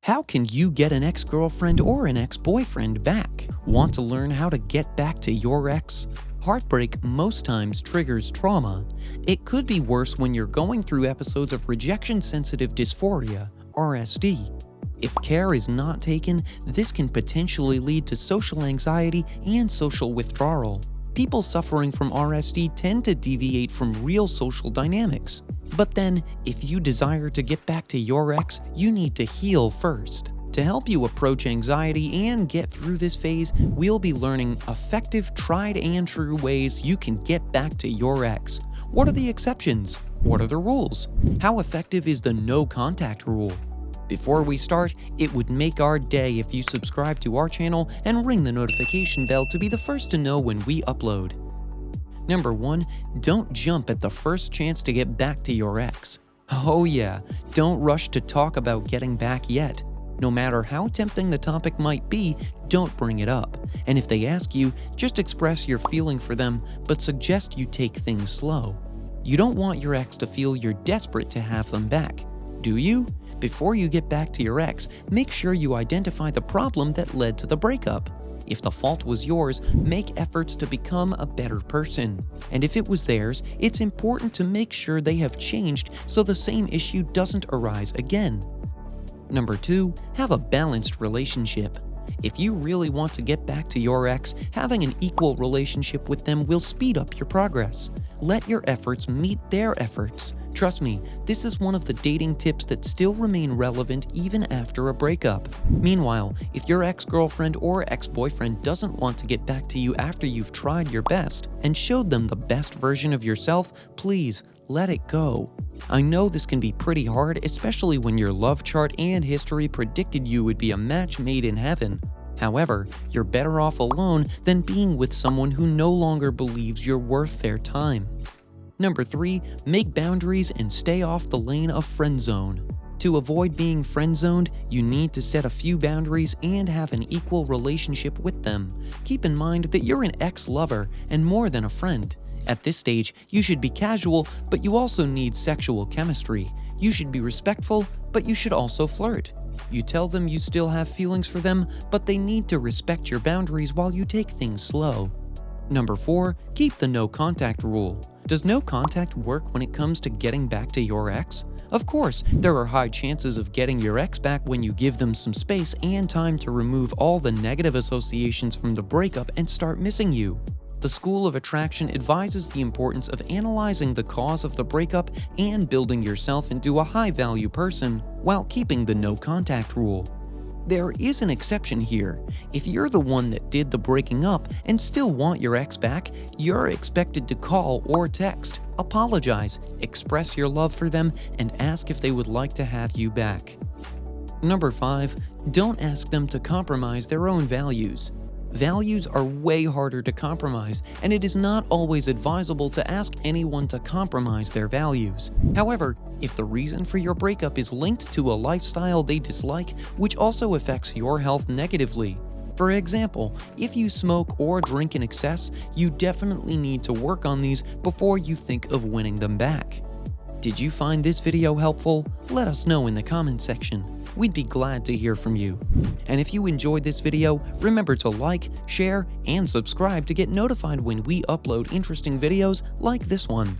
How can you get an ex-girlfriend or an ex-boyfriend back? Want to learn how to get back to your ex? Heartbreak most times triggers trauma. It could be worse when you're going through episodes of rejection-sensitive dysphoria, RSD. If care is not taken, this can potentially lead to social anxiety and social withdrawal. People suffering from RSD tend to deviate from real social dynamics. But then, if you desire to get back to your ex, you need to heal first. To help you approach anxiety and get through this phase, we'll be learning effective, tried and true ways you can get back to your ex. What are the exceptions? What are the rules? How effective is the no contact rule? Before we start, it would make our day if you subscribe to our channel and ring the notification bell to be the first to know when we upload. Number 1. Don't jump at the first chance to get back to your ex. Oh yeah, don't rush to talk about getting back yet. No matter how tempting the topic might be, don't bring it up. And if they ask you, just express your feeling for them, but suggest you take things slow. You don't want your ex to feel you're desperate to have them back, do you? Before you get back to your ex, make sure you identify the problem that led to the breakup. If the fault was yours, make efforts to become a better person. And if it was theirs, it's important to make sure they have changed so the same issue doesn't arise again. Number 2, have a balanced relationship. If you really want to get back to your ex, having an equal relationship with them will speed up your progress. Let your efforts meet their efforts. Trust me, this is one of the dating tips that still remain relevant even after a breakup. Meanwhile, if your ex-girlfriend or ex-boyfriend doesn't want to get back to you after you've tried your best and showed them the best version of yourself, please let it go. I know this can be pretty hard, especially when your love chart and history predicted you would be a match made in heaven. However, you're better off alone than being with someone who no longer believes you're worth their time. Number 3, make boundaries and stay off the lane of friend zone. To avoid being friend-zoned, you need to set a few boundaries and have an equal relationship with them. Keep in mind that you're an ex-lover and more than a friend. At this stage, you should be casual, but you also need sexual chemistry. You should be respectful, but you should also flirt. You tell them you still have feelings for them, but they need to respect your boundaries while you take things slow. Number 4, keep the no contact rule. Does no contact work when it comes to getting back to your ex? Of course, there are high chances of getting your ex back when you give them some space and time to remove all the negative associations from the breakup and start missing you. The School of Attraction advises the importance of analyzing the cause of the breakup and building yourself into a high-value person while keeping the no contact rule. There is an exception here. If you're the one that did the breaking up and still want your ex back, you're expected to call or text, apologize, express your love for them, and ask if they would like to have you back. Number 5, don't ask them to compromise their own values. Values are way harder to compromise, and it is not always advisable to ask anyone to compromise their values. However, if the reason for your breakup is linked to a lifestyle they dislike, which also affects your health negatively. For example, if you smoke or drink in excess, you definitely need to work on these before you think of winning them back. Did you find this video helpful? Let us know in the comment section. We'd be glad to hear from you. And if you enjoyed this video, remember to like, share, and subscribe to get notified when we upload interesting videos like this one.